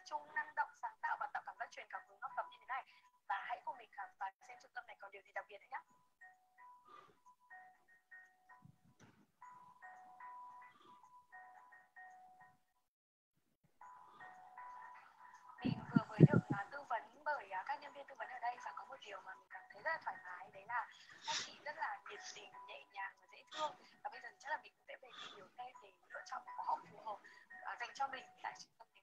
chung, năng động, sáng tạo và tạo cảm giác truyền cảm hứng học tập như thế này. Và hãy cùng mình khám phá xem trung tâm này có điều gì đặc biệt nữa nhé. Mình vừa mới được tư vấn bởi các nhân viên tư vấn ở đây, và có một điều mà mình cảm thấy rất là thoải mái, đấy là các chị rất là nhiệt tình, nhẹ nhàng và dễ thương. Và bây giờ chắc là mình sẽ về tìm hiểu thêm để lựa chọn một khóa học phù hợp dành cho mình tại trung tâm này.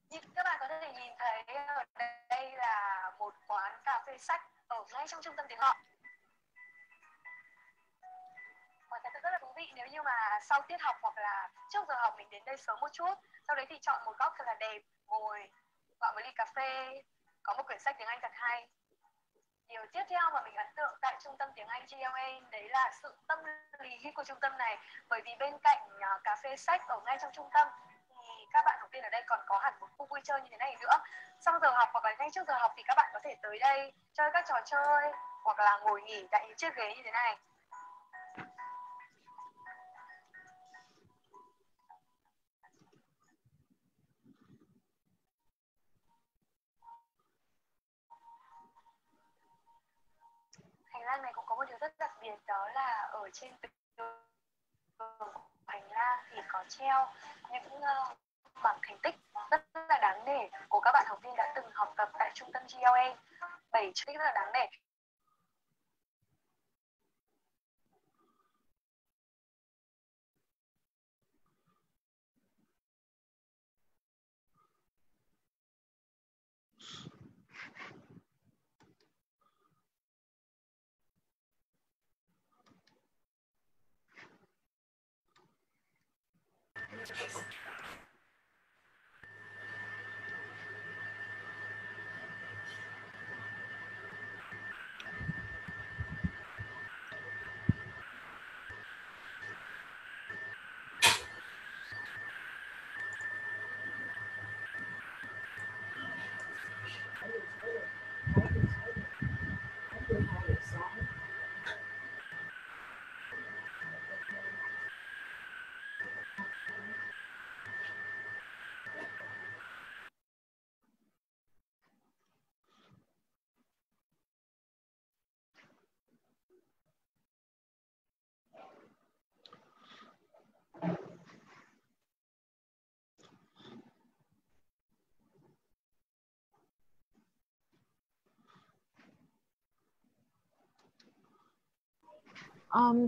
Như các bạn có thể nhìn thấy ở đây là một quán cà phê sách ở ngay trong trung tâm tiếng học. Và thật rất là thú vị nếu như mà sau tiết học hoặc là trước giờ học mình đến đây sớm một chút, sau đấy thì chọn một góc thật là đẹp, ngồi gọi một ly cà phê, có một quyển sách tiếng Anh thật hay. Điều tiếp theo mà mình ấn tượng tại trung tâm tiếng Anh GLN đấy là sự tâm lý của trung tâm này, bởi vì bên cạnh cà phê sách ở ngay trong trung tâm thì các bạn học viên ở đây còn có hẳn một khu vui chơi như thế này nữa. Sau giờ học hoặc là ngay trước giờ học thì các bạn có thể tới đây chơi các trò chơi hoặc là ngồi nghỉ tại những chiếc ghế như thế này. Hành lang này cũng có một điều rất đặc biệt, đó là ở trên tường hành lang thì có treo những bảng thành tích rất là đáng nể của các bạn học viên đã từng học tập tại trung tâm GLN. 7 thành tích rất là đáng nể.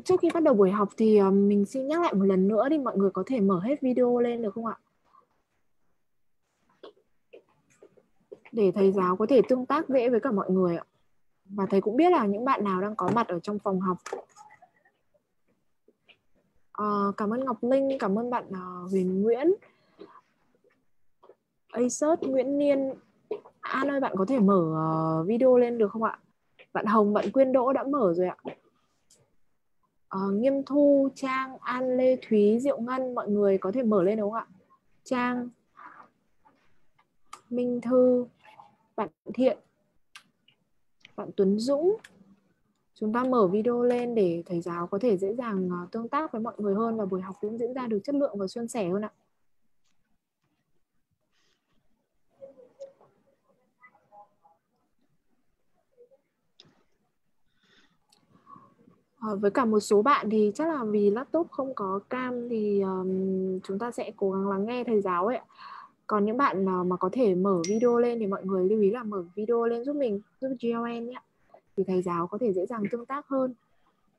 Trước khi bắt đầu buổi học thì mình xin nhắc lại một lần nữa đi, mọi người có thể mở hết video lên được không ạ? Để thầy giáo có thể tương tác dễ với cả mọi người ạ. Và thầy cũng biết là những bạn nào đang có mặt ở trong phòng học. Cảm ơn Ngọc Linh, cảm ơn bạn Huyền Nguyễn, Asus, Nguyễn Niên. An ơi, bạn có thể mở video lên được không ạ? Bạn Hồng, bạn Quyên Đỗ đã mở rồi ạ. Nghiêm Thu, Trang, An Lê, Thúy, Diệu Ngân, mọi người có thể mở lên đúng không ạ? Trang, Minh Thư, bạn Thiện, bạn Tuấn Dũng. Chúng ta mở video lên để thầy giáo có thể dễ dàng tương tác với mọi người hơn và buổi học cũng diễn ra được chất lượng và suôn sẻ hơn ạ. Với cả một số bạn thì chắc là vì laptop không có cam thì chúng ta sẽ cố gắng lắng nghe thầy giáo ấy. Còn những bạn nào mà có thể mở video lên thì mọi người lưu ý là mở video lên giúp mình, giúp GLN nhé. Thì thầy giáo có thể dễ dàng tương tác hơn.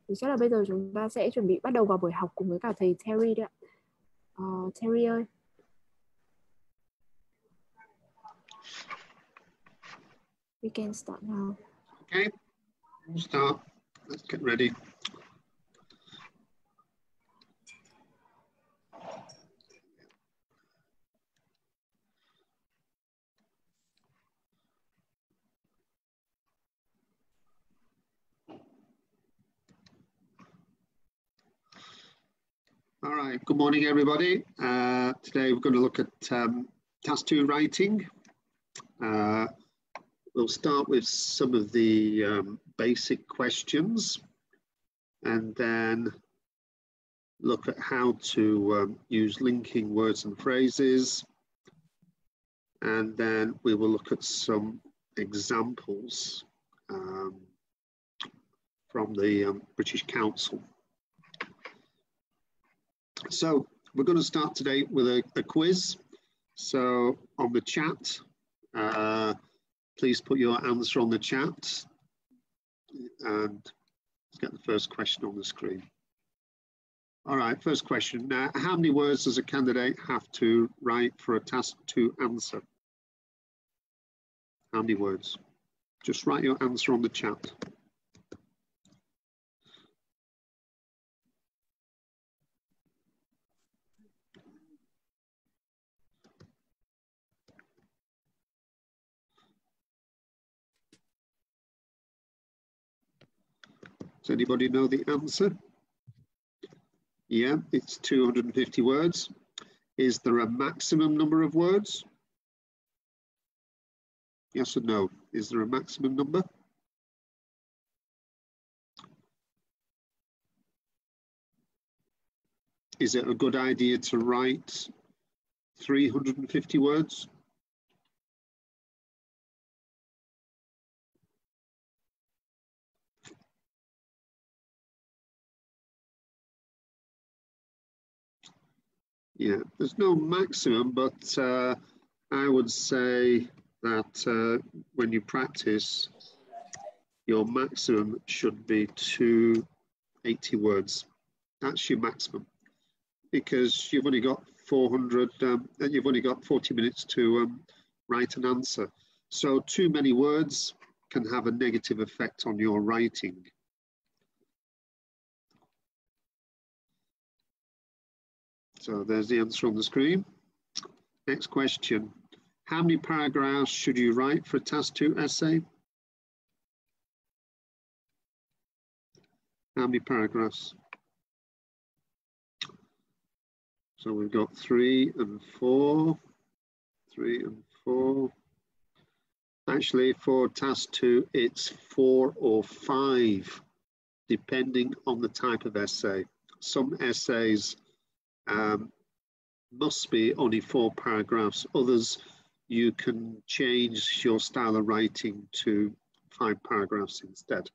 Thì chắc là bây giờ chúng ta sẽ chuẩn bị bắt đầu vào buổi học cùng với cả thầy Terry đấy ạ. Terry ơi. We can start now. Okay, we'll start. Let's get ready. All right, good morning, everybody. Today we're going to look at Task 2 writing. We'll start with some of the basic questions and then look at how to use linking words and phrases. And then we will look at some examples from the British Council. So we're going to start today with a quiz. So on the chat, please put your answer on the chat and let's get the first question on the screen. All right, first question. How many words does a candidate have to write for a task to answer? How many words? Just write your answer on the chat. Does anybody know the answer? Yeah, it's 250 words. Is there a maximum number of words? Yes or no? Is there a maximum number? Is it a good idea to write 350 words? Yeah, there's no maximum, but I would say that when you practice, your maximum should be 280 words. That's your maximum, because you've only got 400, you've only got 40 minutes to write an answer. So too many words can have a negative effect on your writing. So there's the answer on the screen. Next question. How many paragraphs should you write for a task 2 essay? How many paragraphs? So we've got 3 and 4, 3 and 4. Actually, for task 2, it's 4 or 5, depending on the type of essay. Some essays must be only 4 paragraphs. Others, you can change your style of writing to 5 paragraphs instead.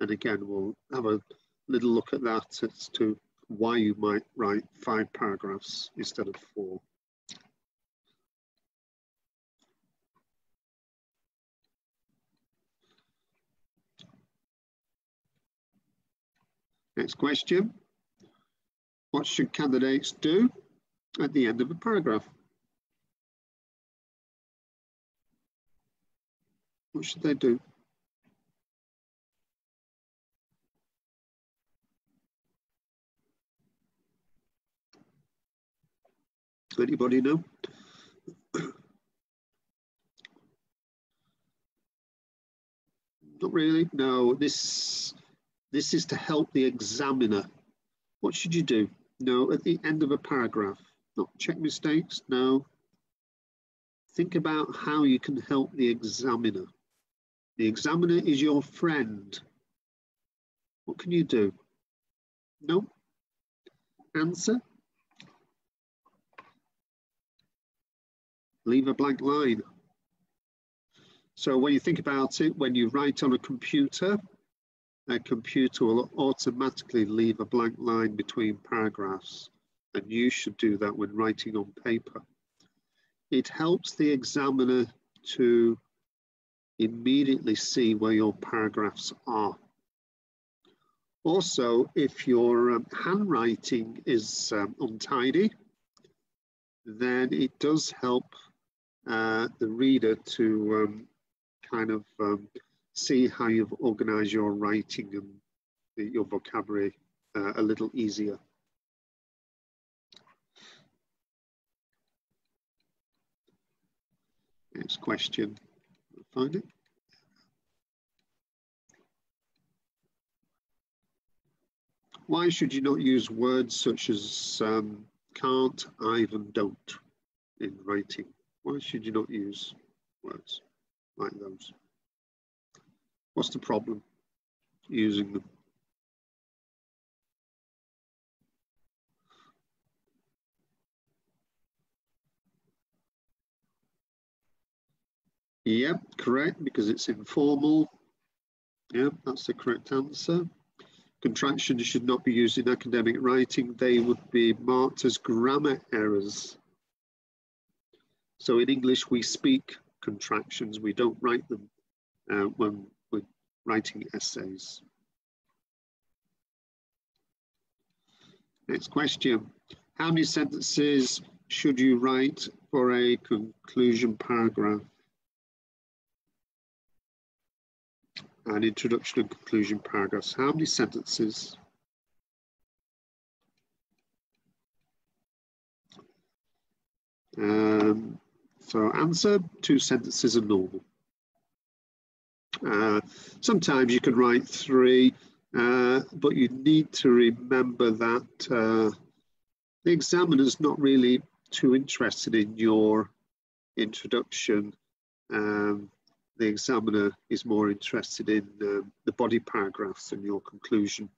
And again, we'll have a little look at that as to why you might write 5 paragraphs instead of 4. Next question. What should candidates do at the end of a paragraph? What should they do? Anybody know? Not really. No, this is to help the examiner. What should you do? No, at the end of a paragraph. Not check mistakes, no. Think about how you can help the examiner. The examiner is your friend. What can you do? No? Answer? Leave a blank line. So when you think about it, when you write on a computer will automatically leave a blank line between paragraphs, and you should do that when writing on paper. It helps the examiner to immediately see where your paragraphs are. Also, if your handwriting is untidy, then it does help the reader to kind of see how you've organized your writing and your vocabulary a little easier. Next question. Find it. Why should you not use words such as can't, I've, and don't in writing? Why should you not use words? like those. What's the problem using them? Yep, correct, because it's informal. Yep, that's the correct answer. Contractions should not be used in academic writing. They would be marked as grammar errors. So in English, we speak contractions. We don't write them when we're writing essays. Next question. How many sentences should you write for a conclusion paragraph? An introduction and conclusion paragraphs. How many sentences? So answer, 2 sentences are normal. Sometimes you can write 3, but you need to remember that the examiner's not really too interested in your introduction. The examiner is more interested in the body paragraphs and your conclusion.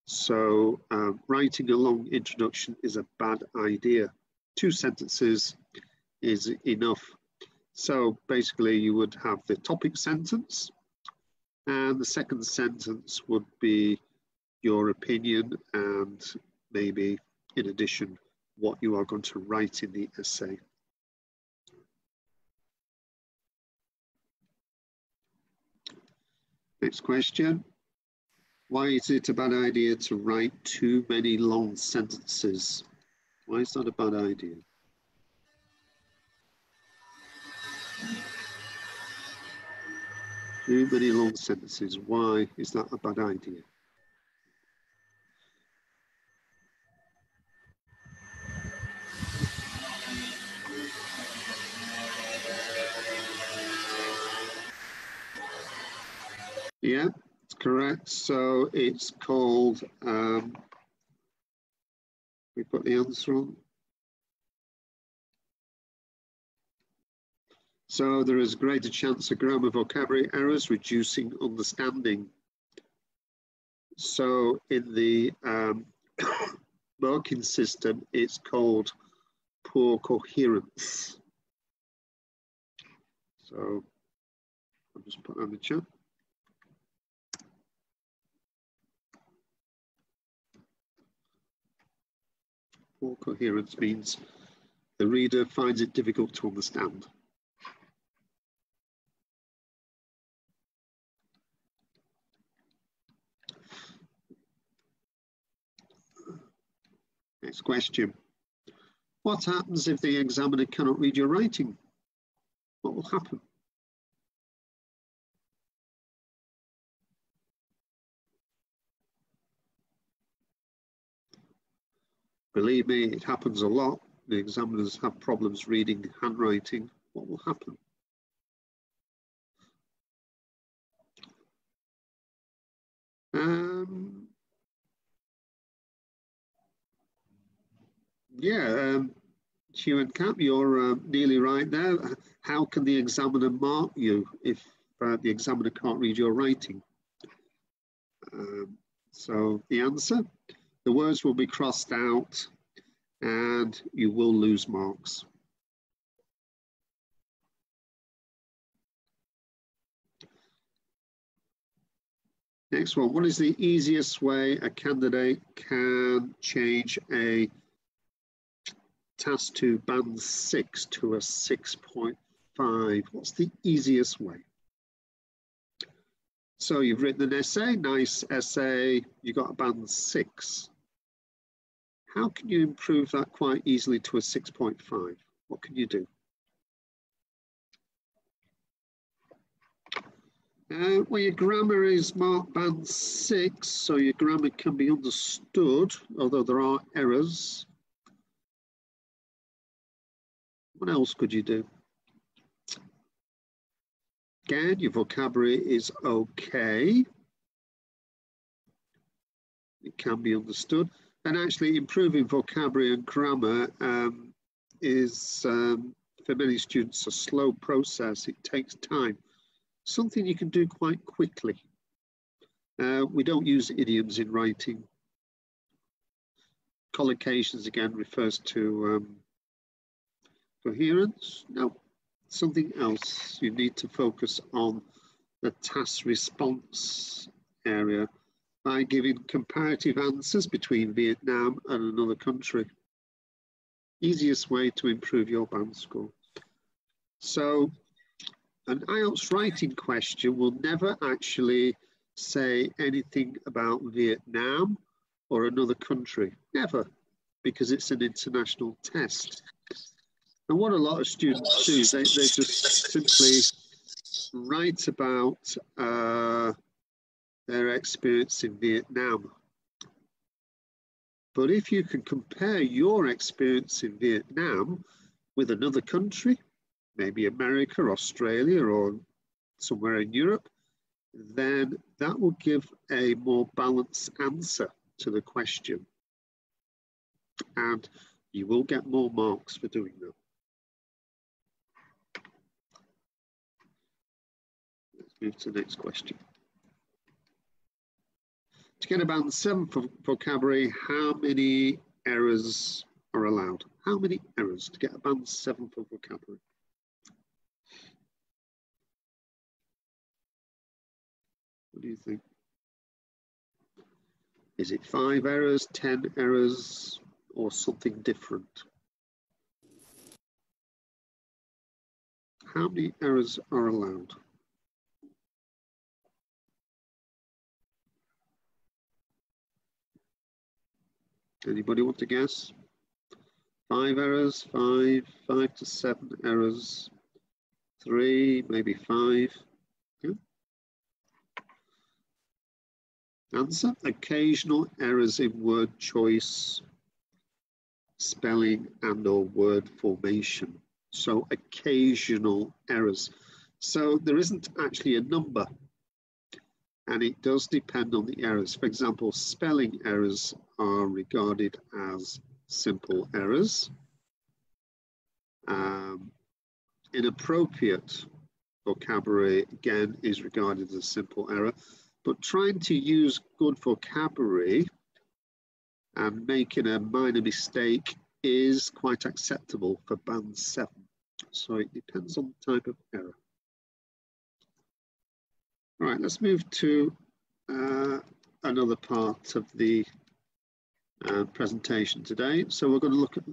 So writing a long introduction is a bad idea. 2 sentences is enough. So basically you would have the topic sentence, and the second sentence would be your opinion and maybe in addition what you are going to write in the essay. Next question. Why is it a bad idea to write too many long sentences? Why is that a bad idea? Too many long sentences. Why is that a bad idea? Yeah, it's correct. So it's called, we put the answer on. So there is a greater chance of grammar vocabulary errors, reducing understanding. So in the marking system, it's called poor coherence. So I'll just put that in the chat. Poor coherence means the reader finds it difficult to understand. Next question. What happens if the examiner cannot read your writing? What will happen? Believe me, it happens a lot. The examiners have problems reading handwriting. What will happen? Hugh and Cap, you're nearly right there. How can the examiner mark you if the examiner can't read your writing? So the answer, the words will be crossed out and you will lose marks. Next one, what is the easiest way a candidate can change a task to band 6 to a 6.5? What's the easiest way? So you've written an essay, nice essay, you got a band 6. How can you improve that quite easily to a 6.5? What can you do? Well, your grammar is marked band 6, so your grammar can be understood, although there are errors. What else could you do? Again, your vocabulary is okay. It can be understood. And actually improving vocabulary and grammar is, for many students, a slow process. It takes time. something you can do quite quickly. We don't use idioms in writing. Collocations again refers to coherence. No, something else. You need to focus on the task response area by giving comparative answers between Vietnam and another country. Easiest way to improve your band score. So an IELTS writing question will never actually say anything about Vietnam or another country, never, because it's an international test. And what a lot of students do, they just simply write about their experience in Vietnam. But if you can compare your experience in Vietnam with another country, maybe America, Australia, or somewhere in Europe, then that will give a more balanced answer to the question. And you will get more marks for doing that. Let's move to the next question. To get a band 7 for vocabulary, how many errors are allowed? How many errors to get a band 7 for vocabulary? What do you think? Is it 5 errors, 10 errors, or something different? How many errors are allowed? Anybody want to guess? 5 errors, 5 to 7 errors, 3, maybe 5. Yeah. Answer: occasional errors in word choice, spelling, and or word formation. So occasional errors. So there isn't actually a number, and it does depend on the errors. For example, spelling errors are regarded as simple errors. Inappropriate vocabulary, again, is regarded as a simple error. But trying to use good vocabulary and making a minor mistake is quite acceptable for band 7. So it depends on the type of error. All right, let's move to another part of the presentation today. So we're going to look at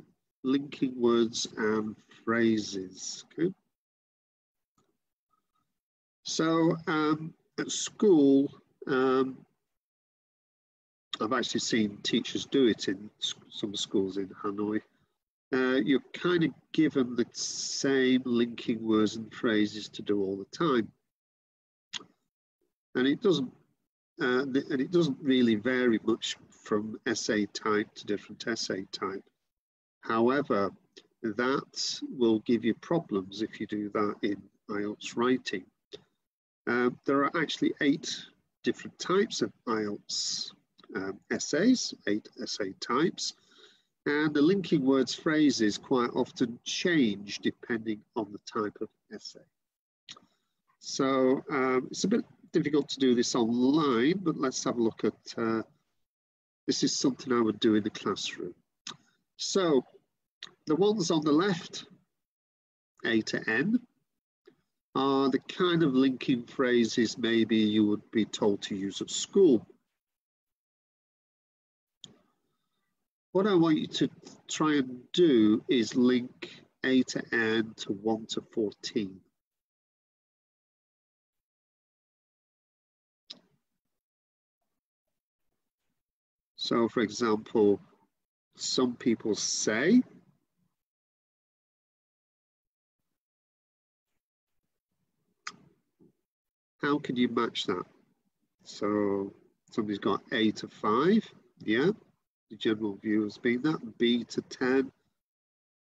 linking words and phrases. Okay. So at school, I've actually seen teachers do it in some schools in Hanoi. You're kind of given the same linking words and phrases to do all the time. And it doesn't really vary much from essay type to different essay type. However, that will give you problems if you do that in IELTS writing. There are actually 8 different types of IELTS essays, 8 essay types, and the linking words phrases quite often change depending on the type of essay. So it's a bit difficult to do this online, but let's have a look at, this is something I would do in the classroom. So the ones on the left, A to N, are the kind of linking phrases maybe you would be told to use at school. What I want you to try and do is link A to N to 1 to 14. So, for example, some people say, how can you match that? So somebody's got A to 5, yeah, the general view has been that. B to 10,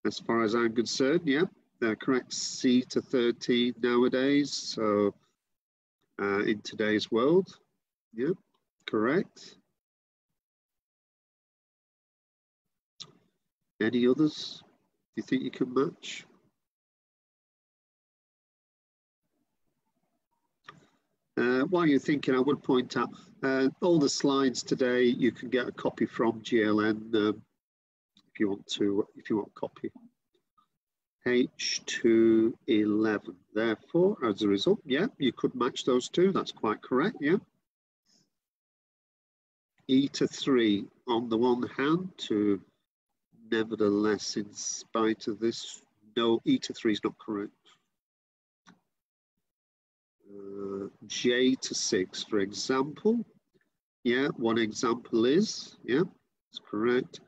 as far as I'm concerned, yeah, they're correct. C to 13 nowadays, so in today's world, yeah, correct. Any others you think you can match? While you're thinking, I would point out all the slides today. You can get a copy from GLN if you want a copy. H211. Therefore, as a result, yeah, you could match those two. That's quite correct. Yeah. E to 3 on the one hand to nevertheless, in spite of this, no, E to 3 is not correct. J to 6, for example. Yeah, one example is, yeah, that's correct.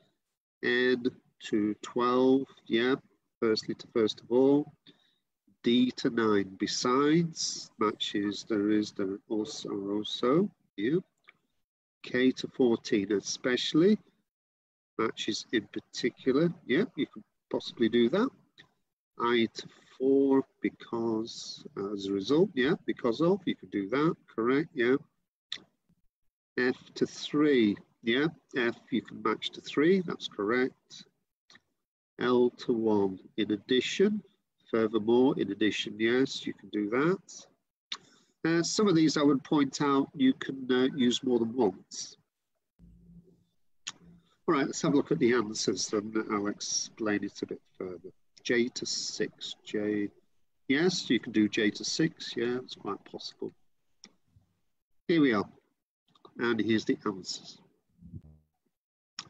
N to 12, yeah, firstly to first of all. D to 9, besides, matches, there also, yeah. K to 14, especially, matches in particular, yeah, you could possibly do that. I to 4, because, as a result, yeah, because of, you could do that, correct, yeah. F to 3, yeah, F you can match to 3, that's correct. L to 1, in addition, furthermore, in addition, yes, you can do that. Some of these I would point out you can use more than once. All right, let's have a look at the answers, then I'll explain it a bit further. J to 6, J, yes, you can do J to 6, yeah, it's quite possible. Here we are, and here's the answers.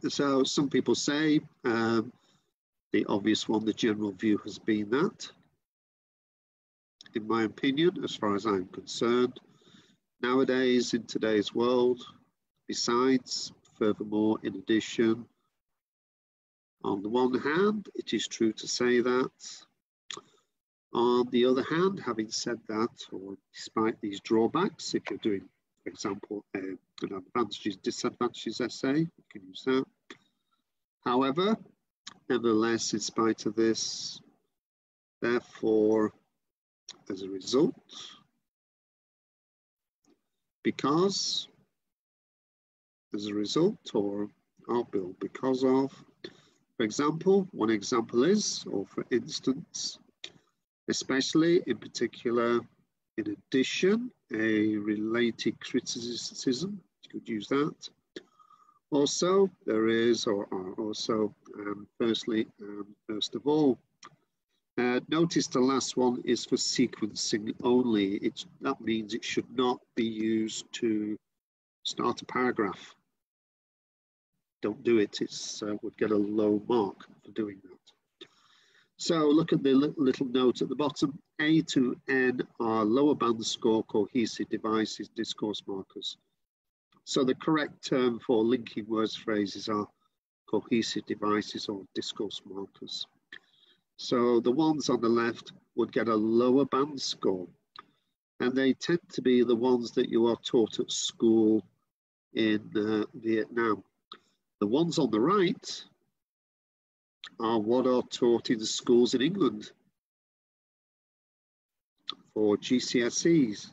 So some people say the obvious one, the general view has been that. In my opinion, as far as I'm concerned, nowadays, in today's world, besides, furthermore, in addition, on the one hand, it is true to say that. On the other hand, having said that, or despite these drawbacks, if you're doing, for example, an advantages, disadvantages essay, you can use that. However, nevertheless, in spite of this, therefore, as a result, because, as a result, or I'll build because of, for example, one example is, or for instance, especially, in particular, in addition, a related criticism, you could use that. Also, there is, or are also, firstly, first of all, notice the last one is for sequencing only. That means it should not be used to start a paragraph. Don't do it, it would get a low mark for doing that. So look at the little note at the bottom. A to N are lower band score cohesive devices, discourse markers. So the correct term for linking words phrases are cohesive devices or discourse markers. So the ones on the left would get a lower band score, and they tend to be the ones that you are taught at school in Vietnam. The ones on the right are what are taught in the schools in England for GCSEs.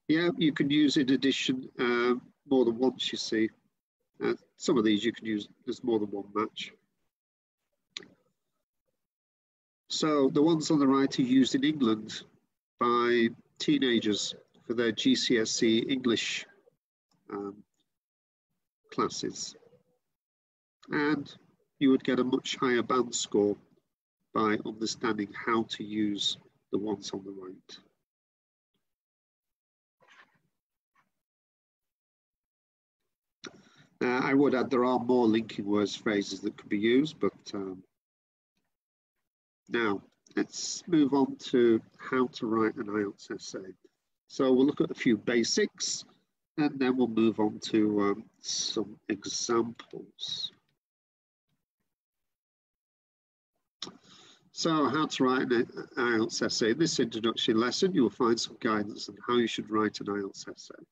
Yeah, you can use in addition more than once, you see. Some of these you can use, there's more than one match. So the ones on the right are used in England by teenagers for their GCSE English classes. And you would get a much higher band score by understanding how to use the ones on the right. I would add there are more linking words phrases that could be used, but now let's move on to how to write an IELTS essay. So we'll look at a few basics and then we'll move on to some examples. So how to write an IELTS essay. In this introduction lesson, you will find some guidance on how you should write an IELTS essay.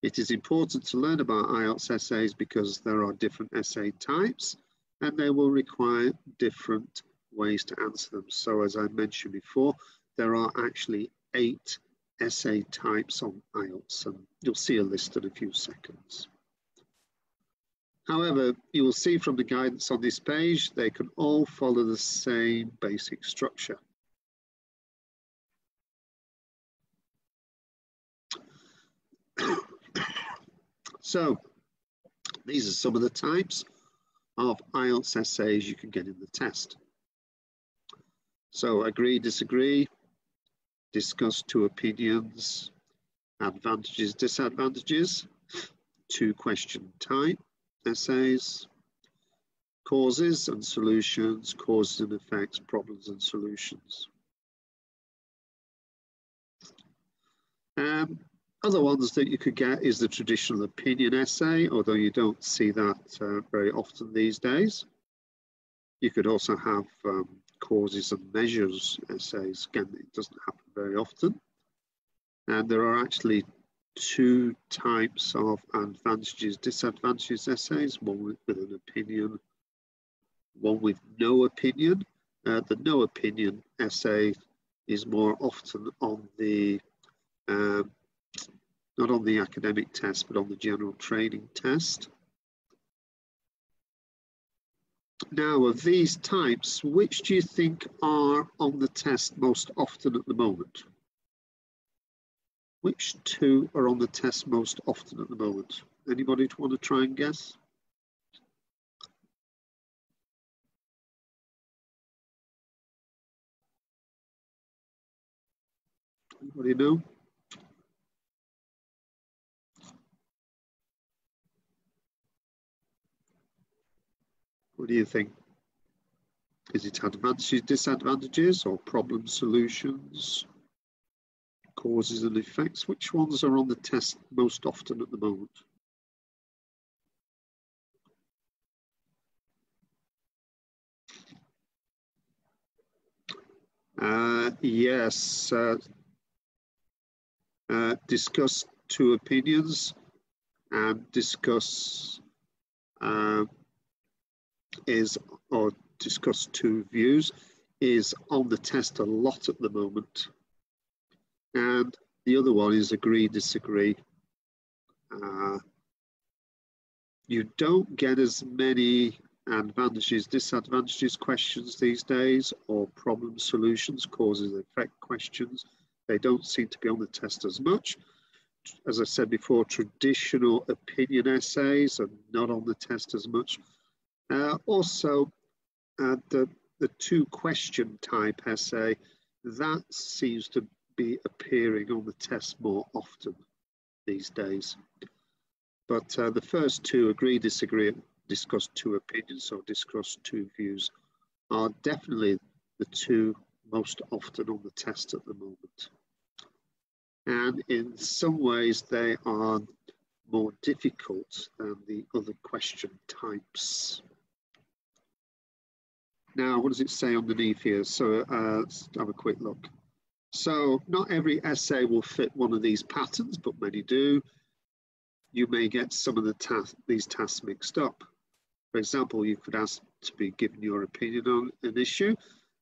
It is important to learn about IELTS essays because there are different essay types and they will require different ways to answer them. So as I mentioned before, there are actually 8 essay types on IELTS, and you'll see a list in a few seconds. However, you will see from the guidance on this page, they can all follow the same basic structure. So these are some of the types of IELTS essays you can get in the test. So agree, disagree, discuss two opinions, advantages, disadvantages, two question type essays, causes and solutions, causes and effects, problems and solutions. Other ones that you could get is the traditional opinion essay, although you don't see that very often these days. You could also have causes and measures essays. Again, it doesn't happen very often. And there are actually two types of advantages, disadvantages essays, one with an opinion, one with no opinion. The no opinion essay is more often on the not on the academic test, but on the general training test. Now, of these types, which do you think are on the test most often at the moment? Which two are on the test most often at the moment? Anybody want to try and guess? Anybody know? What do you think? Is it advantages, disadvantages, or problem solutions, causes and effects? Which ones are on the test most often at the moment? Yes, discuss two opinions and discuss or discuss two views is on the test a lot at the moment. And the other one is agree, disagree. You don't get as many advantages, disadvantages questions these days, or problem solutions, causes and effect questions. They don't seem to be on the test as much. As I said before, traditional opinion essays are not on the test as much. Also, the two question type essay, that seems to be appearing on the test more often these days. But the first two, agree, disagree, discuss two opinions or discuss two views, are definitely the two most often on the test at the moment. And in some ways, they are more difficult than the other question types. Now, what does it say underneath here? So let's have a quick look. So not every essay will fit one of these patterns, but many do. You may get some of these tasks mixed up. For example, you could ask to be given your opinion on an issue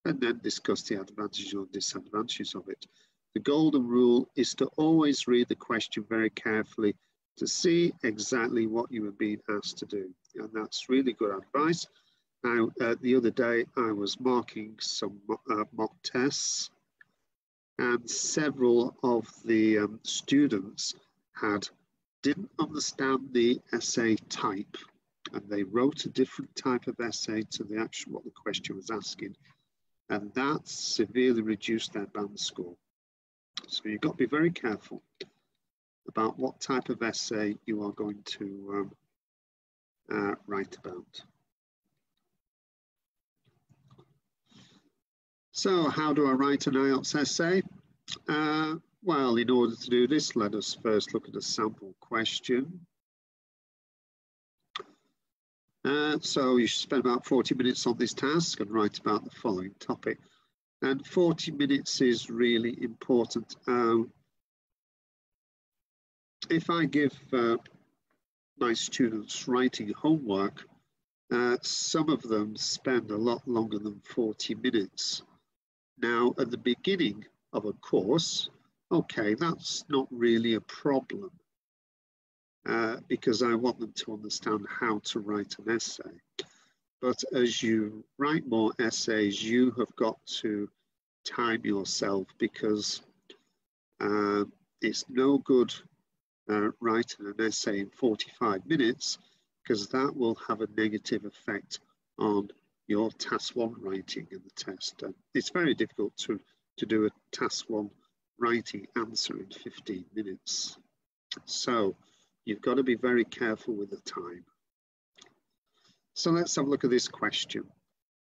and then discuss the advantages or disadvantages of it. The golden rule is to always read the question very carefully to see exactly what you are being asked to do. And that's really good advice. Now, the other day, I was marking some mock tests, and several of the students didn't understand the essay type, and they wrote a different type of essay to the actual what the question was asking, and that severely reduced their band score. So you've got to be very careful about what type of essay you are going to write about. So how do I write an IELTS essay? Well, in order to do this, let us first look at a sample question. So you should spend about 40 minutes on this task and write about the following topic. And 40 minutes is really important. If I give my students writing homework, some of them spend a lot longer than 40 minutes. Now, at the beginning of a course, okay, that's not really a problem because I want them to understand how to write an essay. But as you write more essays, you have got to time yourself because it's no good writing an essay in 45 minutes, because that will have a negative effect on your task 1 writing in the test. And it's very difficult to do a task 1 writing answer in 15 minutes. So you've got to be very careful with the time. So let's have a look at this question.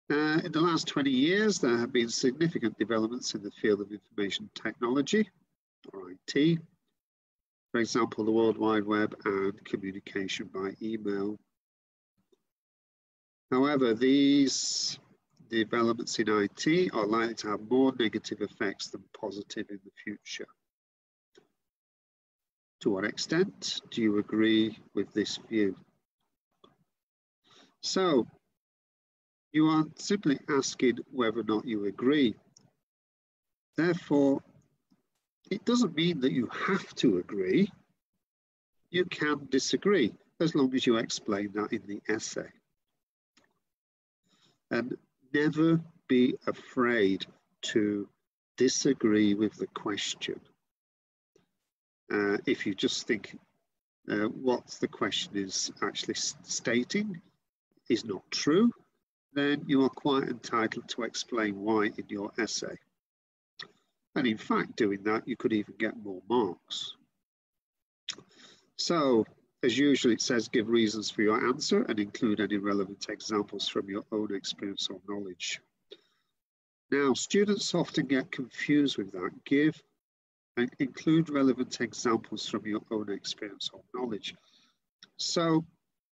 In the last 20 years, there have been significant developments in the field of information technology, or IT. For example, the World Wide Web and communication by email. However, these developments in IT are likely to have more negative effects than positive in the future. To what extent do you agree with this view? So, you are simply asking whether or not you agree. Therefore, it doesn't mean that you have to agree. You can disagree, as long as you explain that in the essay. And never be afraid to disagree with the question. If you just think what the question is actually stating is not true, then you are quite entitled to explain why in your essay. And in fact, doing that, you could even get more marks. So, as usual, it says give reasons for your answer and include any relevant examples from your own experience or knowledge. Now, students often get confused with that. Give and include relevant examples from your own experience or knowledge. So,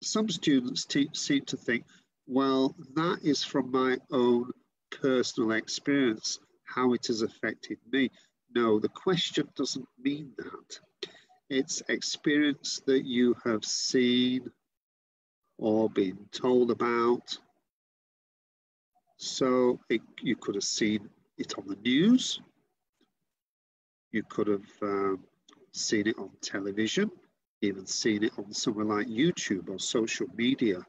some students seem to think, well, that is from my own personal experience, how it has affected me. No, the question doesn't mean that. It's experience that you have seen or been told about. So you could have seen it on the news. You could have seen it on television, even seen it on somewhere like YouTube or social media.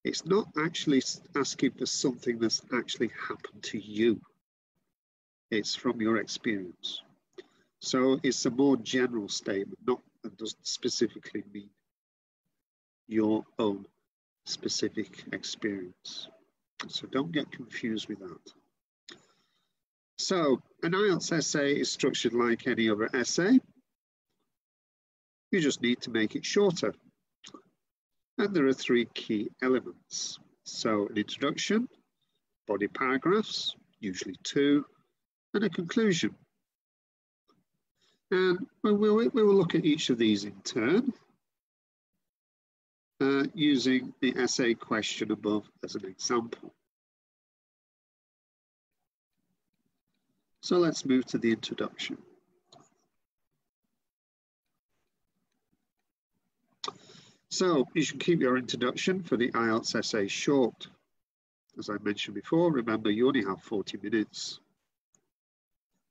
It's not actually asking for something that's actually happened to you. It's from your experience. So it's a more general statement, and doesn't specifically mean your own specific experience. So don't get confused with that. So an IELTS essay is structured like any other essay. You just need to make it shorter. And there are 3 key elements. So an introduction, body paragraphs, usually 2, and a conclusion. And we will look at each of these in turn, using the essay question above as an example. So let's move to the introduction. So you should keep your introduction for the IELTS essay short. As I mentioned before, remember you only have 40 minutes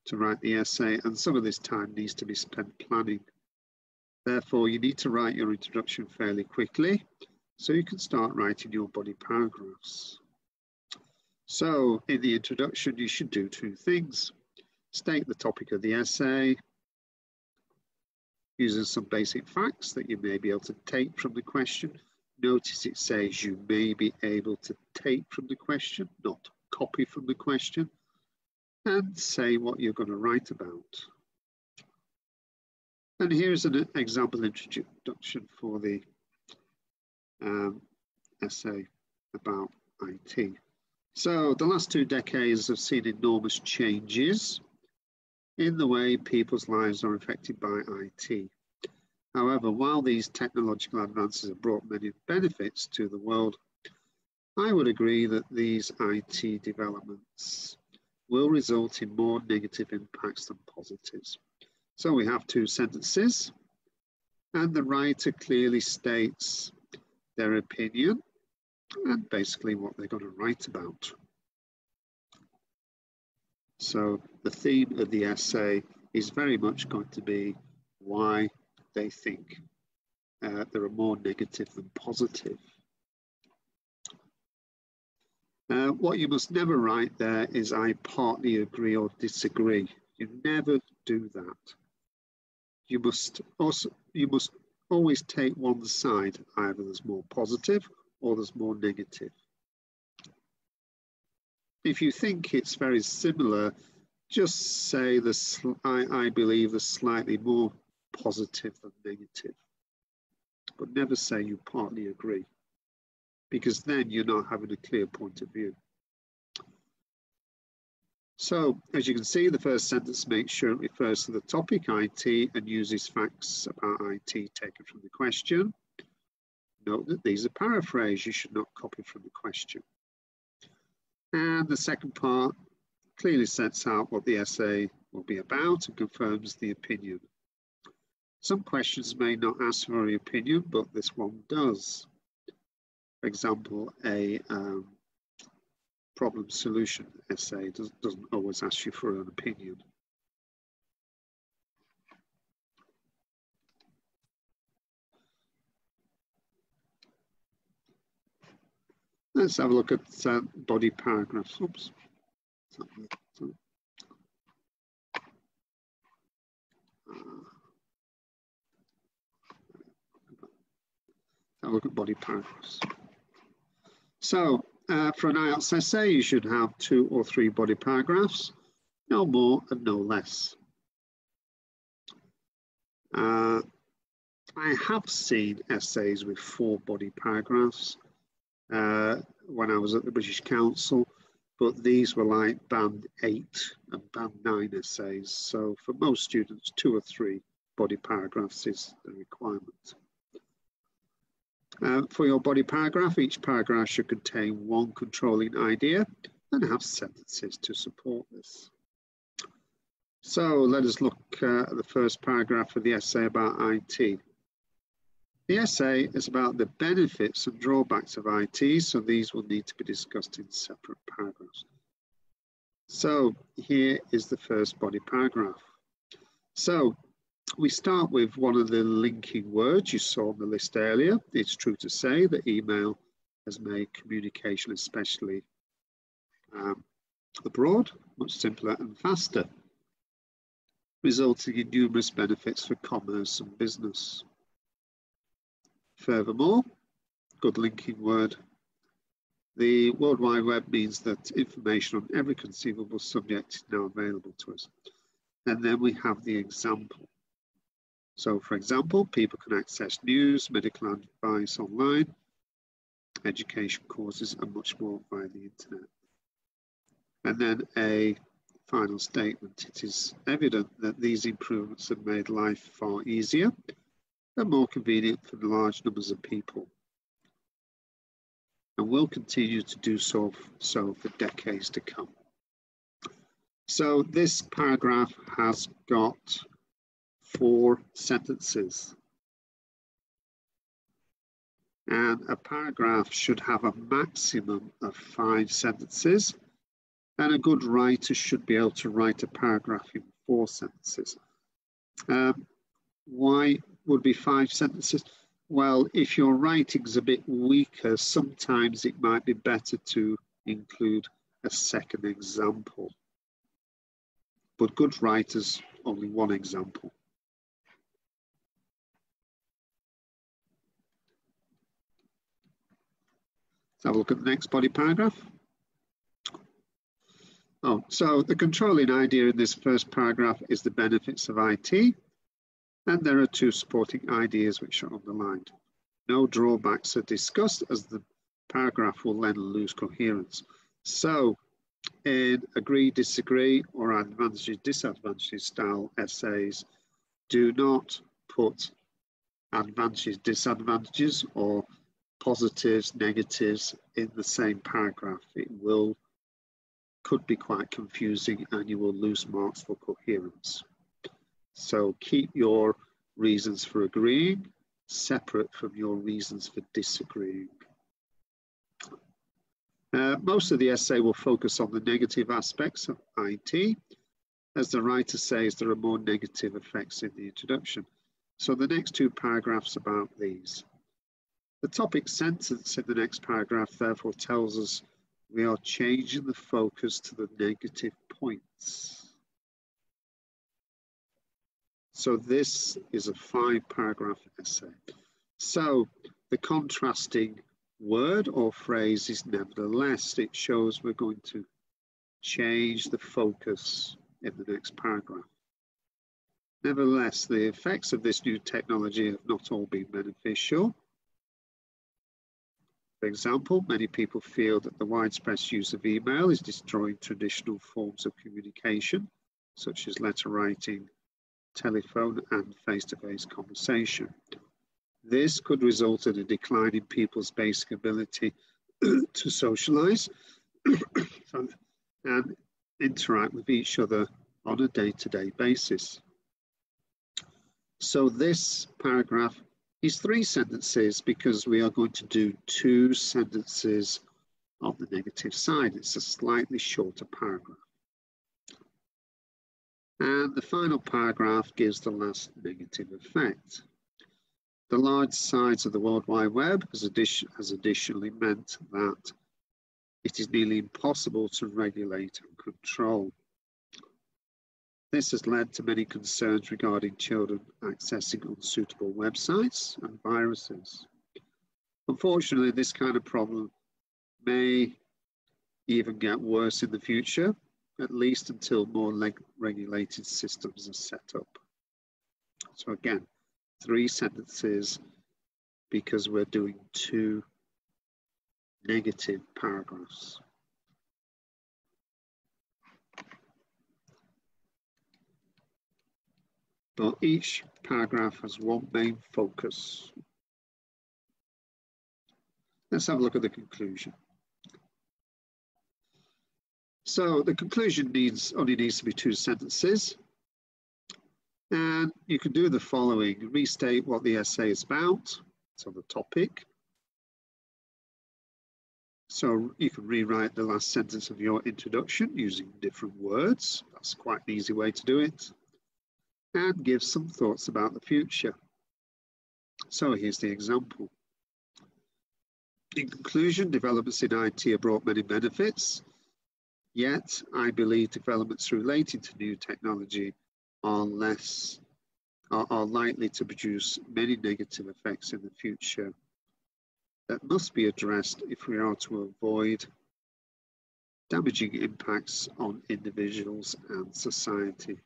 to write the essay, and some of this time needs to be spent planning. Therefore, you need to write your introduction fairly quickly so you can start writing your body paragraphs. So in the introduction, you should do 2 things. State the topic of the essay, using some basic facts that you may be able to take from the question. Notice it says you may be able to take from the question, not copy from the question. And say what you're going to write about. And here's an example introduction for the essay about IT. So the last 2 decades have seen enormous changes in the way people's lives are affected by IT. However, while these technological advances have brought many benefits to the world, I would agree that these IT developments will result in more negative impacts than positives. So we have 2 sentences, and the writer clearly states their opinion and basically what they're going to write about. So the theme of the essay is very much going to be why they think there are more negative than positive. What you must never write there is I partly agree or disagree. You never do that. you must always take one side. Either there's more positive or there's more negative. If you think it's very similar, just say I believe there's slightly more positive than negative. But never say you partly agree, because then you're not having a clear point of view. So, as you can see, the first sentence makes sure it refers to the topic, IT, and uses facts about IT taken from the question. Note that these are paraphrased. You should not copy from the question. And the second part clearly sets out what the essay will be about and confirms the opinion. Some questions may not ask for your opinion, but this one does. For example, a problem solution essay doesn't always ask you for an opinion. Let's have a look at body paragraphs. Oops. Have a look at body paragraphs. So, for an IELTS essay, you should have 2 or 3 body paragraphs, no more and no less. I have seen essays with 4 body paragraphs when I was at the British Council, but these were like band 8 and band 9 essays. So for most students, 2 or 3 body paragraphs is the requirement. For your body paragraph, each paragraph should contain 1 controlling idea and have sentences to support this. So let us look at the first paragraph of the essay about IT. The essay is about the benefits and drawbacks of IT, so these will need to be discussed in separate paragraphs. So here is the first body paragraph. So we start with one of the linking words you saw on the list earlier. It's true to say that email has made communication, especially abroad, much simpler and faster, resulting in numerous benefits for commerce and business. Furthermore, good linking word, the World Wide Web means that information on every conceivable subject is now available to us. And then we have the example. So, for example, people can access news, medical advice online, education courses, and much more via the internet. And then a final statement. It is evident that these improvements have made life far easier and more convenient for large numbers of people, and will continue to do so for decades to come. So this paragraph has got 4 sentences, and a paragraph should have a maximum of 5 sentences, and a good writer should be able to write a paragraph in 4 sentences. Why would be 5 sentences? Well, if your writing's a bit weaker, sometimes it might be better to include a second example. But good writers, only 1 example. Let's have a look at the next body paragraph. Oh, so the controlling idea in this first paragraph is the benefits of IT. And there are 2 supporting ideas which are underlined. No drawbacks are discussed, as the paragraph will then lose coherence. So in agree, disagree, or advantages, disadvantages style essays, do not put advantages, disadvantages, or positives, negatives in the same paragraph. It could be quite confusing and you will lose marks for coherence. So keep your reasons for agreeing separate from your reasons for disagreeing. Most of the essay will focus on the negative aspects of IT. As the writer says, there are more negative effects in the introduction. So the next 2 paragraphs about these. The topic sentence in the next paragraph therefore tells us we are changing the focus to the negative points. So this is a 5-paragraph essay. So the contrasting word or phrase is nevertheless. It shows we're going to change the focus in the next paragraph. Nevertheless, the effects of this new technology have not all been beneficial. For example, many people feel that the widespread use of email is destroying traditional forms of communication, such as letter writing, telephone, and face-to-face conversation. This could result in a decline in people's basic ability to socialize and interact with each other on a day-to-day basis. So this paragraph is 3 sentences because we are going to do 2 sentences on the negative side. It's a slightly shorter paragraph. And the final paragraph gives the last negative effect. The large size of the World Wide Web has additionally meant that it is nearly impossible to regulate and control. This has led to many concerns regarding children accessing unsuitable websites and viruses. Unfortunately, this kind of problem may even get worse in the future, at least until more regulated systems are set up. So again, 3 sentences because we're doing 2 negative paragraphs. But each paragraph has one main focus. Let's have a look at the conclusion. So the conclusion only needs to be 2 sentences. And you can do the following: restate what the essay is about, so the topic. So you can rewrite the last sentence of your introduction using different words. That's quite an easy way to do it. And give some thoughts about the future. So here's the example. In conclusion, developments in IT have brought many benefits, yet I believe developments relating to new technology are likely to produce many negative effects in the future that must be addressed if we are to avoid damaging impacts on individuals and society.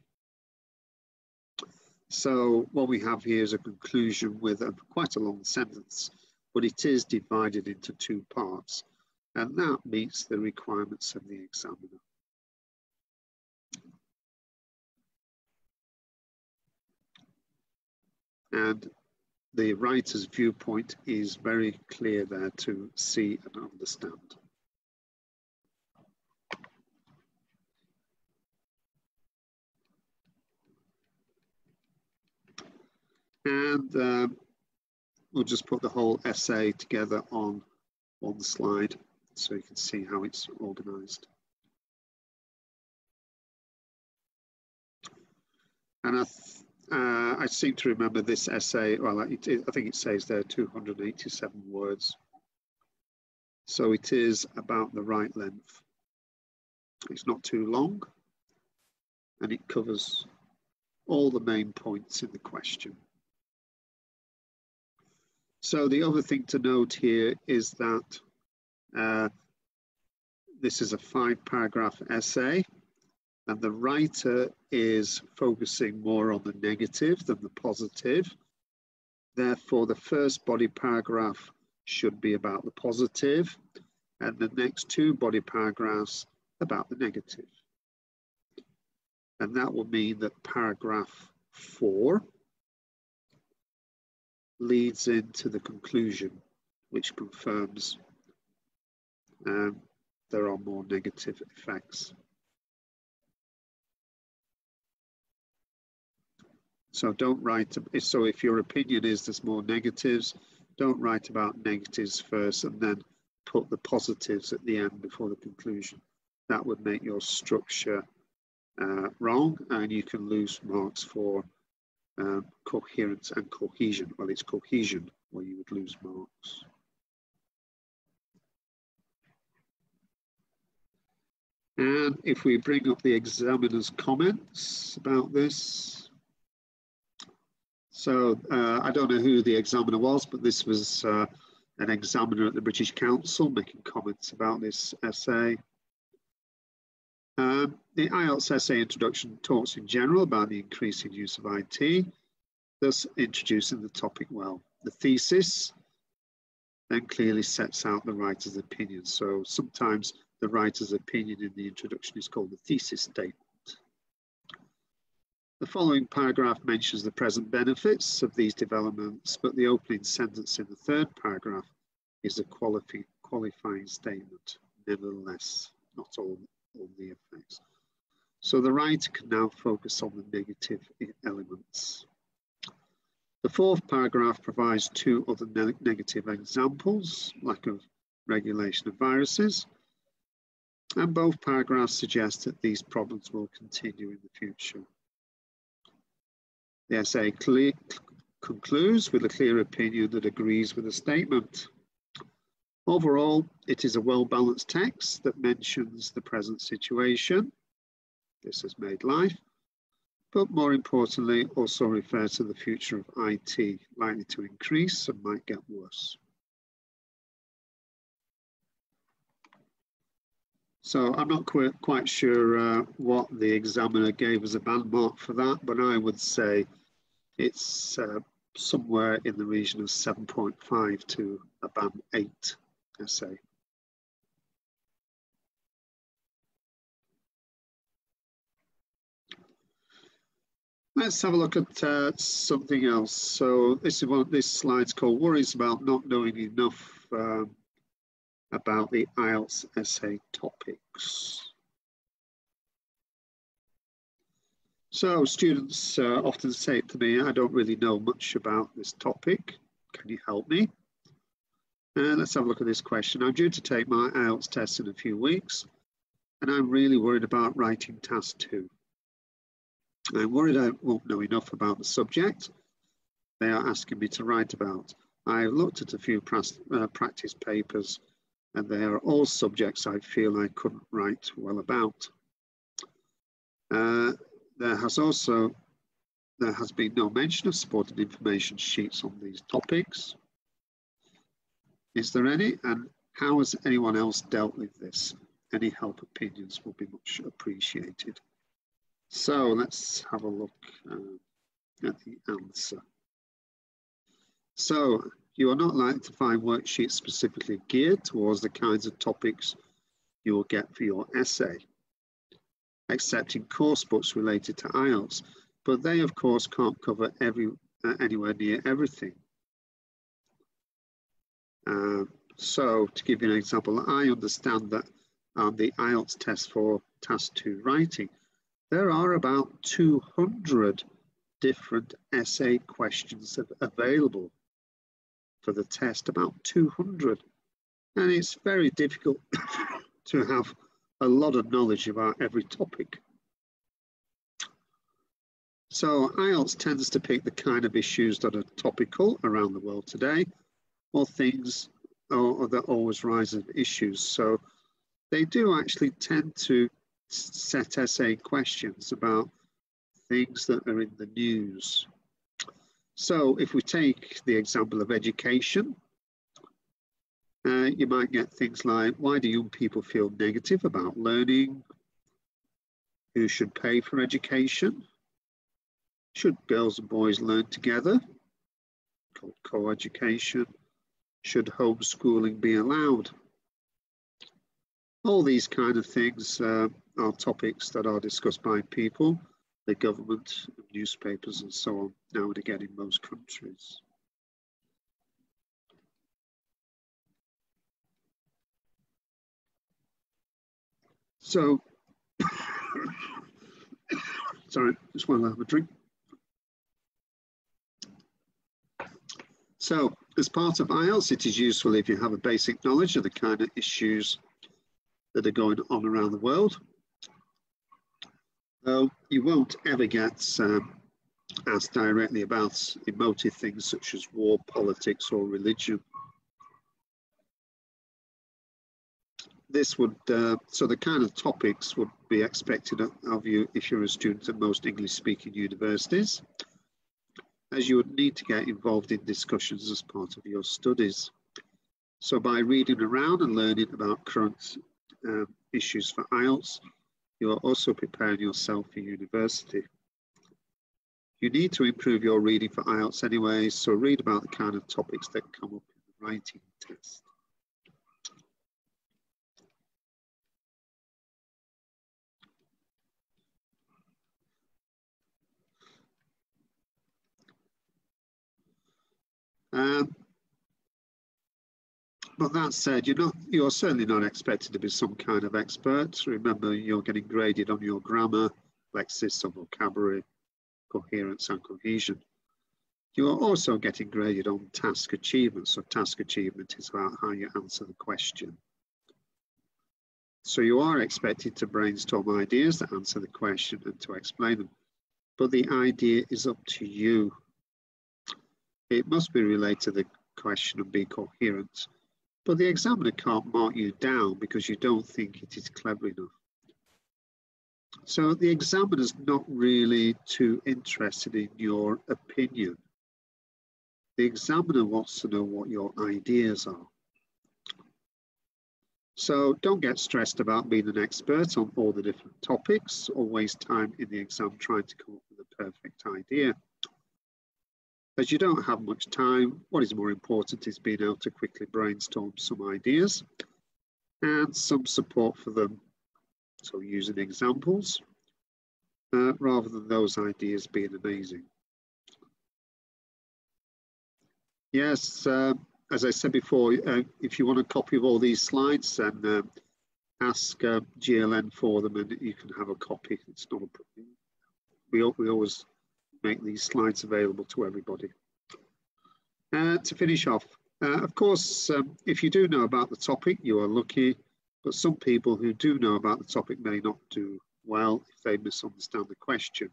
So what we have here is a conclusion with quite a long sentence, but it is divided into 2 parts, and that meets the requirements of the examiner. And the writer's viewpoint is very clear there to see and understand. And we'll just put the whole essay together on one slide so you can see how it's organized. And I seem to remember this essay, well, I think it says there 287 words. So it is about the right length. It's not too long, and it covers all the main points in the question. So the other thing to note here is that this is a 5-paragraph essay, and the writer is focusing more on the negative than the positive. Therefore, the first body paragraph should be about the positive, and the next 2 body paragraphs about the negative. And that will mean that paragraph 4 leads into the conclusion, which confirms there are more negative effects. So don't write, so if your opinion is there's more negatives, don't write about negatives first and then put the positives at the end before the conclusion. That would make your structure wrong, and you can lose marks for coherence and cohesion. Well, it's cohesion where you would lose marks. And if we bring up the examiner's comments about this, So I don't know who the examiner was, but this was an examiner at the British Council making comments about this essay. The IELTS essay introduction talks in general about the increasing use of IT, thus introducing the topic well. The thesis then clearly sets out the writer's opinion. So sometimes the writer's opinion in the introduction is called the thesis statement. The following paragraph mentions the present benefits of these developments, but the opening sentence in the third paragraph is a qualifying statement. Nevertheless, not all the effects. So the writer can now focus on the negative elements. The fourth paragraph provides two other negative examples: lack of regulation of viruses, and both paragraphs suggest that these problems will continue in the future. The essay concludes with a clear opinion that agrees with the statement. Overall, it is a well-balanced text that mentions the present situation. This has made life, but more importantly, also refers to the future of IT, likely to increase and might get worse. So I'm not quite sure what the examiner gave as a band mark for that, but I would say it's somewhere in the region of 7.5 to a band 8 essay. Let's have a look at something else. So this slide's called Worries About Not Knowing Enough about the IELTS essay topics. So students often say to me, I don't really know much about this topic. Can you help me? Let's have a look at this question. I'm due to take my IELTS test in a few weeks, and I'm really worried about writing task 2. I'm worried I won't know enough about the subject they are asking me to write about. I've looked at a few practice papers, and they are all subjects I feel I couldn't write well about. There has been no mention of supported information sheets on these topics. Is there any? And how has anyone else dealt with this? Any help, opinions will be much appreciated. So let's have a look at the answer. So you are not likely to find worksheets specifically geared towards the kinds of topics you will get for your essay, except in course books related to IELTS, but they of course can't cover anywhere near everything. So to give you an example, I understand that on the IELTS test for task 2 writing, there are about 200 different essay questions available for the test, about 200. And it's very difficult to have a lot of knowledge about every topic. So IELTS tends to pick the kind of issues that are topical around the world today, or things that always rise as issues. So they do actually tend to set essay questions about things that are in the news. So if we take the example of education, you might get things like, why do young people feel negative about learning? Who should pay for education? Should girls and boys learn together? Called co-education. Should homeschooling be allowed? All these kind of things are topics that are discussed by people, the government, newspapers and so on, now and again in most countries. So, sorry, just want to have a drink. So, as part of IELTS, it is useful if you have a basic knowledge of the kind of issues that are going on around the world. Though you won't ever get asked directly about emotive things such as war, politics, or religion. This would, so the kind of topics would be expected of you if you're a student at most English-speaking universities. as you would need to get involved in discussions as part of your studies. So by reading around and learning about current issues for IELTS, you are also preparing yourself for university. You need to improve your reading for IELTS anyway, so read about the kind of topics that come up in the writing test. But that said, you're certainly not expected to be some kind of expert. Remember, you're getting graded on your grammar, lexis, or vocabulary, coherence, and cohesion. You are also getting graded on task achievement. So task achievement is about how you answer the question. So you are expected to brainstorm ideas that answer the question and to explain them. But the idea is up to you. It must be related to the question and be coherent. But the examiner can't mark you down because you don't think it is clever enough. So the examiner's not really too interested in your opinion. The examiner wants to know what your ideas are. So don't get stressed about being an expert on all the different topics or waste time in the exam trying to come up with a perfect idea. As you don't have much time, what is more important is being able to quickly brainstorm some ideas and some support for them. So using examples rather than those ideas being amazing. Yes, as I said before, if you want a copy of all these slides, then ask GLN for them and you can have a copy. It's not a problem. We always make these slides available to everybody. To finish off, of course, if you do know about the topic, you are lucky, but some people who do know about the topic may not do well if they misunderstand the question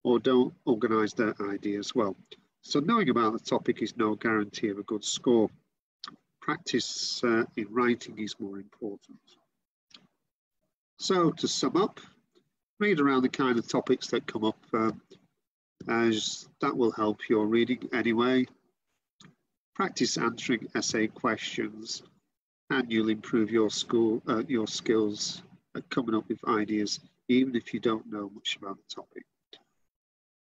or don't organise their ideas well. So knowing about the topic is no guarantee of a good score. Practice in writing is more important. So to sum up, read around the kind of topics that come up as that will help your reading anyway. Practice answering essay questions and you'll improve your skills at coming up with ideas even if you don't know much about the topic.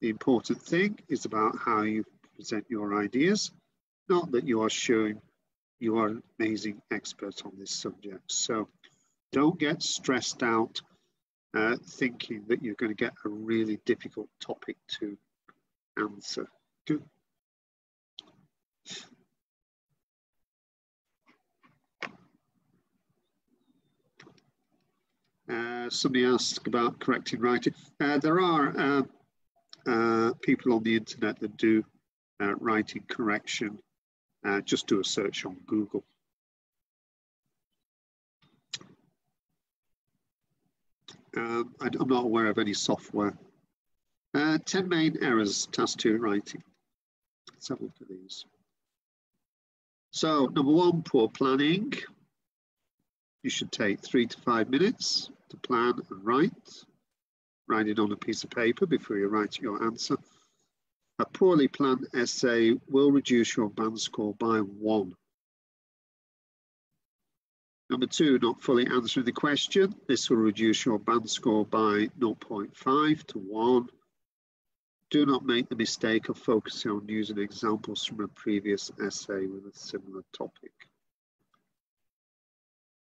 The important thing is about how you present your ideas, not that you are showing you are an amazing expert on this subject. So don't get stressed out thinking that you're going to get a really difficult topic to answer. Good. Somebody asked about correcting writing. There are people on the internet that do writing correction. Just do a search on Google. I'm not aware of any software. 10 main errors, task 2 writing. Let's have a look at these. So, number 1, poor planning. You should take 3 to 5 minutes to plan and write. Write it on a piece of paper before you write your answer. A poorly planned essay will reduce your band score by 1. Number 2, not fully answering the question. This will reduce your band score by 0.5 to 1. Do not make the mistake of focusing on using examples from a previous essay with a similar topic.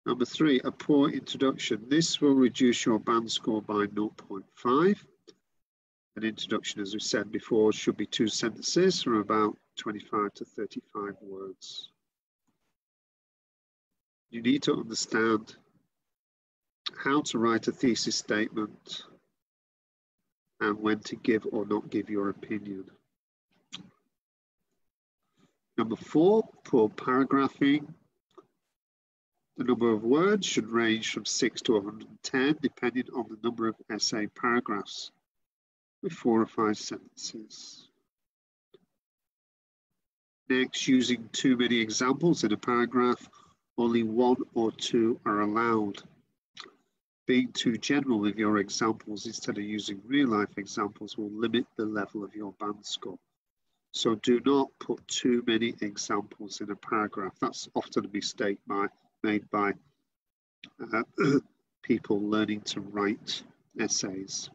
Number 3, a poor introduction. This will reduce your band score by 0.5. An introduction, as we said before, should be 2 sentences from about 25 to 35 words. You need to understand how to write a thesis statement and when to give or not give your opinion. Number 4, poor paragraphing. The number of words should range from 6 to 110, depending on the number of essay paragraphs, with 4 or 5 sentences. Next, using too many examples in a paragraph, only 1 or 2 are allowed. Being too general with your examples instead of using real-life examples will limit the level of your band score. So do not put too many examples in a paragraph. That's often a mistake made by people learning to write essays.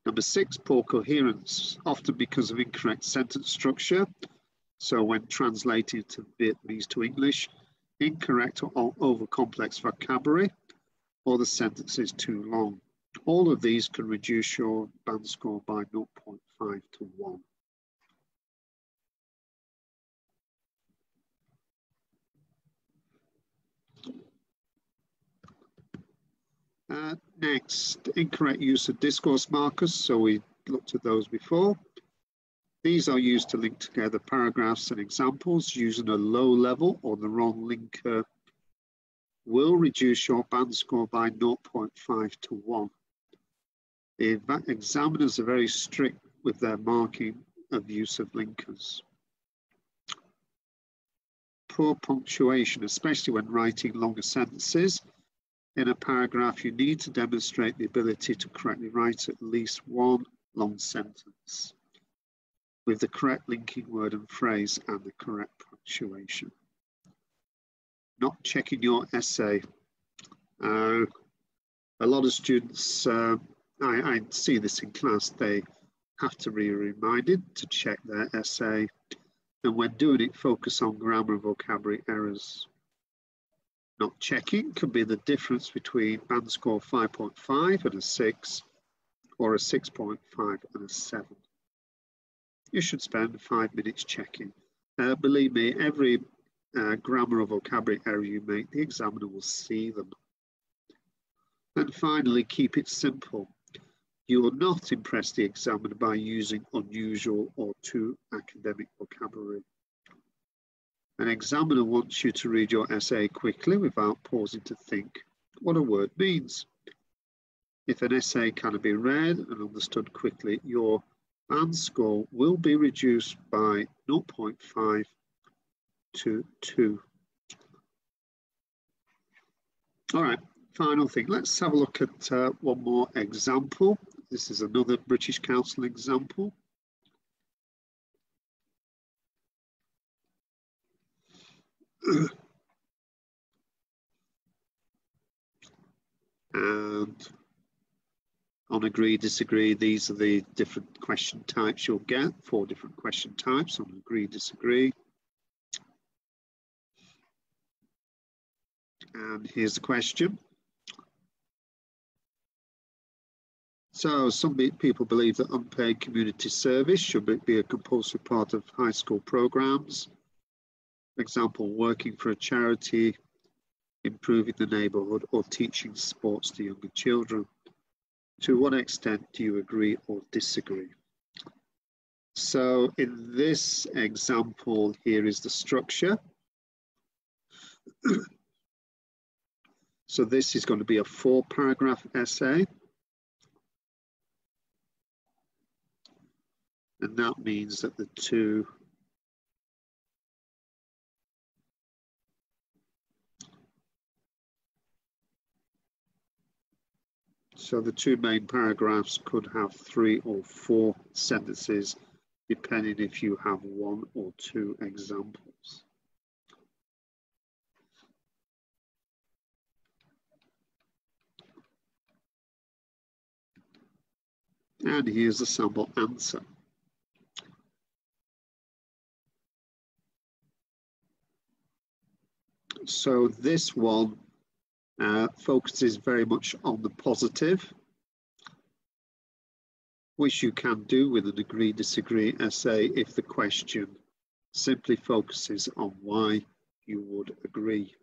Number 6, poor coherence, often because of incorrect sentence structure. So when translated to Vietnamese to English, incorrect or over-complex vocabulary, or the sentence is too long. All of these can reduce your band score by 0.5 to 1. Next, incorrect use of discourse markers. So we looked at those before. These are used to link together paragraphs and examples. Using a low level or the wrong linker will reduce your band score by 0.5 to 1. The examiners are very strict with their marking of use of linkers. Poor punctuation, especially when writing longer sentences. In a paragraph, you need to demonstrate the ability to correctly write at least one long sentence with the correct linking word and phrase and the correct punctuation. Not checking your essay. A lot of students, I see this in class, they have to be reminded to check their essay, and when doing it, focus on grammar and vocabulary errors. Not checking can be the difference between band score 5.5 and a 6, or a 6.5 and a 7. You should spend 5 minutes checking. Believe me, every grammar or vocabulary error you make, the examiner will see them. And finally, keep it simple. You will not impress the examiner by using unusual or too academic vocabulary. An examiner wants you to read your essay quickly without pausing to think what a word means. If an essay can be read and understood quickly, your band score will be reduced by 0.5 to 2. All right, final thing. Let's have a look at one more example. This is another British Council example. And on agree, disagree, these are the different question types you'll get, 4 different question types on agree, disagree. And here's the question. So some people believe that unpaid community service should be a compulsory part of high school programs. For example, working for a charity, improving the neighbourhood, or teaching sports to younger children. To what extent do you agree or disagree? So in this example, here is the structure. So this is going to be a 4-paragraph essay. And that means that the two main paragraphs could have 3 or 4 sentences, depending if you have 1 or 2 examples. And here's the sample answer. So this one focuses very much on the positive, which you can do with an agree-disagree essay if the question simply focuses on why you would agree.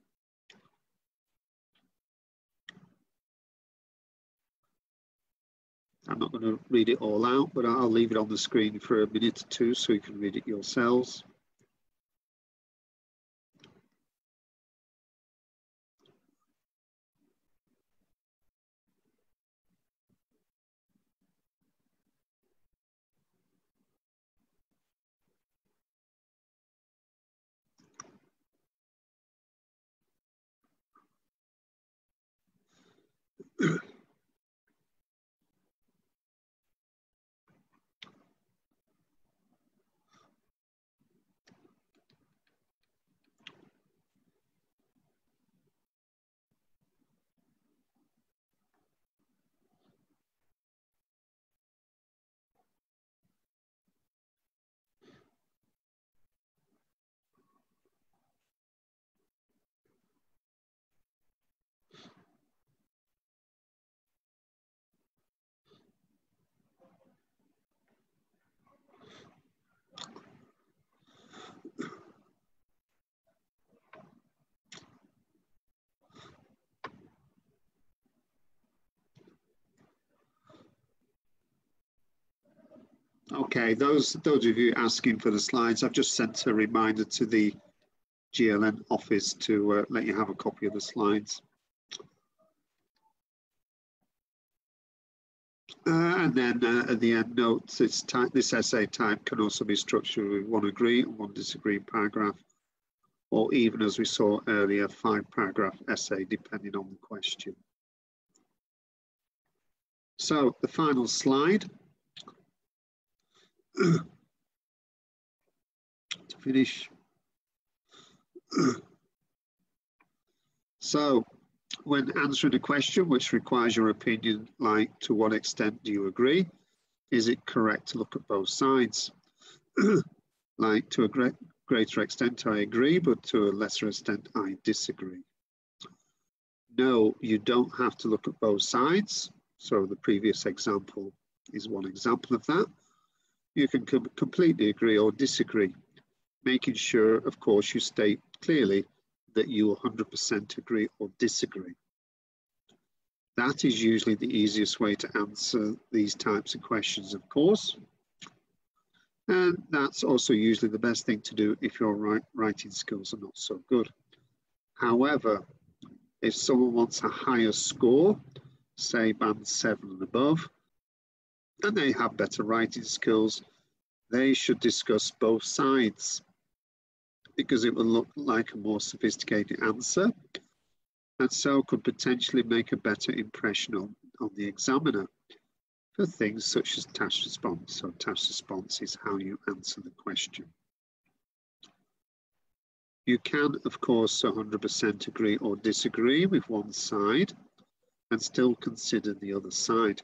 I'm not going to read it all out, but I'll leave it on the screen for a minute or 2 so you can read it yourselves. Okay, those of you asking for the slides, I've just sent a reminder to the GLN office to let you have a copy of the slides. And then at the end, note this essay type can also be structured with one agree and one disagree paragraph, or even, as we saw earlier, 5-paragraph essay, depending on the question. So the final slide. To finish. So when answering a question which requires your opinion, like to what extent do you agree? Is it correct to look at both sides? Like to a greater extent I agree, but to a lesser extent I disagree. No, you don't have to look at both sides. So the previous example is one example of that. You can completely agree or disagree, making sure, of course, you state clearly that you 100% agree or disagree. That is usually the easiest way to answer these types of questions, of course. And that's also usually the best thing to do if your writing skills are not so good. However, if someone wants a higher score, say band 7 and above, and they have better writing skills, they should discuss both sides, because it will look like a more sophisticated answer, and so could potentially make a better impression on the examiner for things such as task response. So task response is how you answer the question. You can, of course, 100% agree or disagree with one side and still consider the other side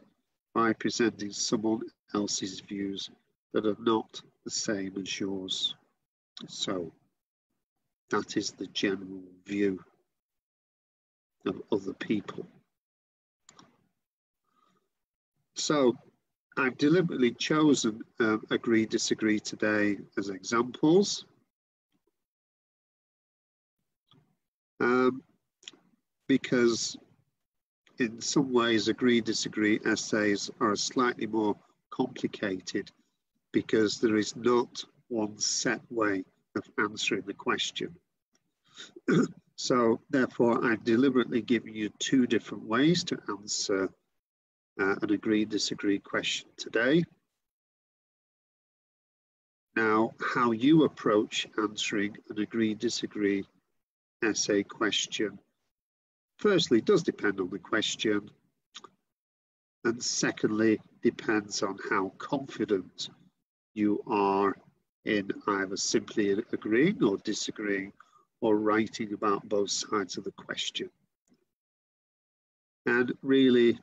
by presenting someone else's views that are not the same as yours. So that is the general view of other people. So I've deliberately chosen agree, disagree today as examples. Because in some ways, agree, disagree essays are slightly more complicated because there is not one set way of answering the question. So therefore, I've deliberately given you 2 different ways to answer an agree, disagree question today. Now, how you approach answering an agree, disagree essay question, firstly, does depend on the question, and secondly, depends on how confident you are in either simply agreeing or disagreeing or writing about both sides of the question. And really,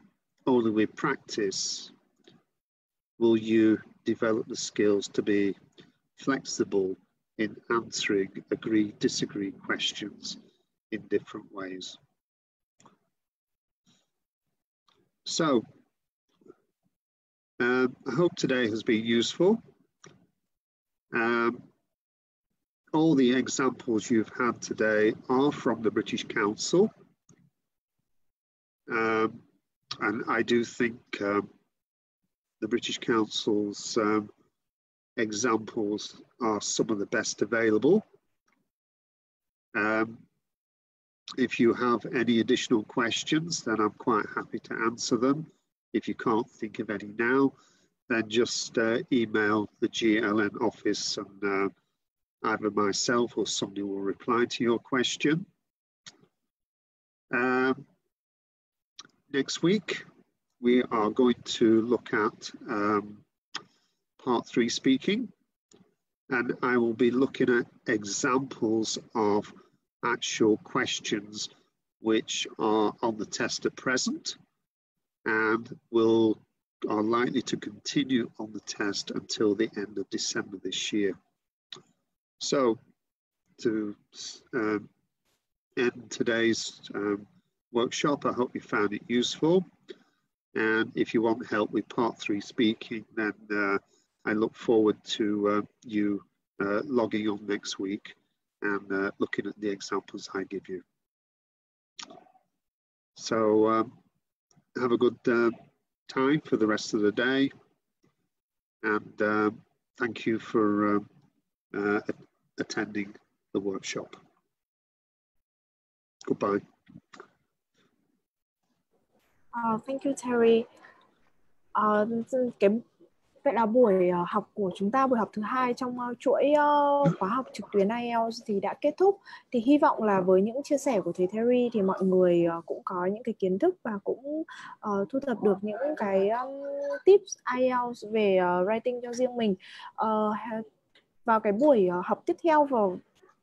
only with practice will you develop the skills to be flexible in answering agree, disagree questions in different ways. So, I hope today has been useful. All the examples you've had today are from the British Council. And I do think the British Council's examples are some of the best available. If you have any additional questions, then I'm quite happy to answer them. If you can't think of any now, then just email the GLN office and either myself or somebody will reply to your question. next week, we are going to look at part 3 speaking, and I will be looking at examples of actual questions which are on the test at present and are likely to continue on the test until the end of December this year. So to end today's workshop, I hope you found it useful. And if you want help with part 3 speaking, then I look forward to you logging on next week and looking at the examples I give you. So have a good time for the rest of the day, and thank you for attending the workshop. Goodbye. Thank you, Terry. Vậy là buổi học của chúng ta, buổi học thứ 2 trong chuỗi khóa học trực tuyến IELTS thì đã kết thúc. Thì hy vọng là với những chia sẻ của thầy Terry thì mọi người cũng có những cái kiến thức và cũng thu thập được những cái tips IELTS về writing cho riêng mình. Vào cái buổi học tiếp theo vào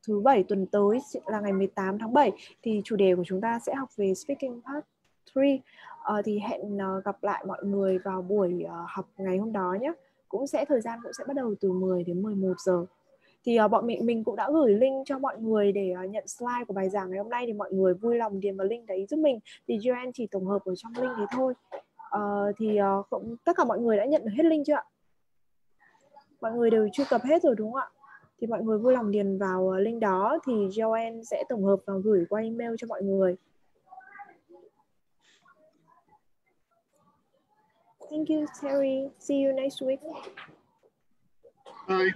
thứ 7 tuần tới là ngày 18 tháng 7 thì chủ đề của chúng ta sẽ học về Speaking Part II. Thì hẹn gặp lại mọi người vào buổi học ngày hôm đó nhé. Thời gian cũng sẽ bắt đầu từ 10 đến 11 giờ. Thì bọn mình cũng đã gửi link cho mọi người để nhận slide của bài giảng ngày hôm nay, thì mọi người vui lòng điền vào link đấy giúp mình. Thì GLN chỉ tổng hợp ở trong link đấy thôi. Tất cả mọi người đã nhận được hết link chưa ạ? Mọi người đều truy cập hết rồi đúng không ạ? Thì mọi người vui lòng điền vào link đó thì GLN sẽ tổng hợp và gửi qua email cho mọi người. Thank you, Terry. See you next week. Bye.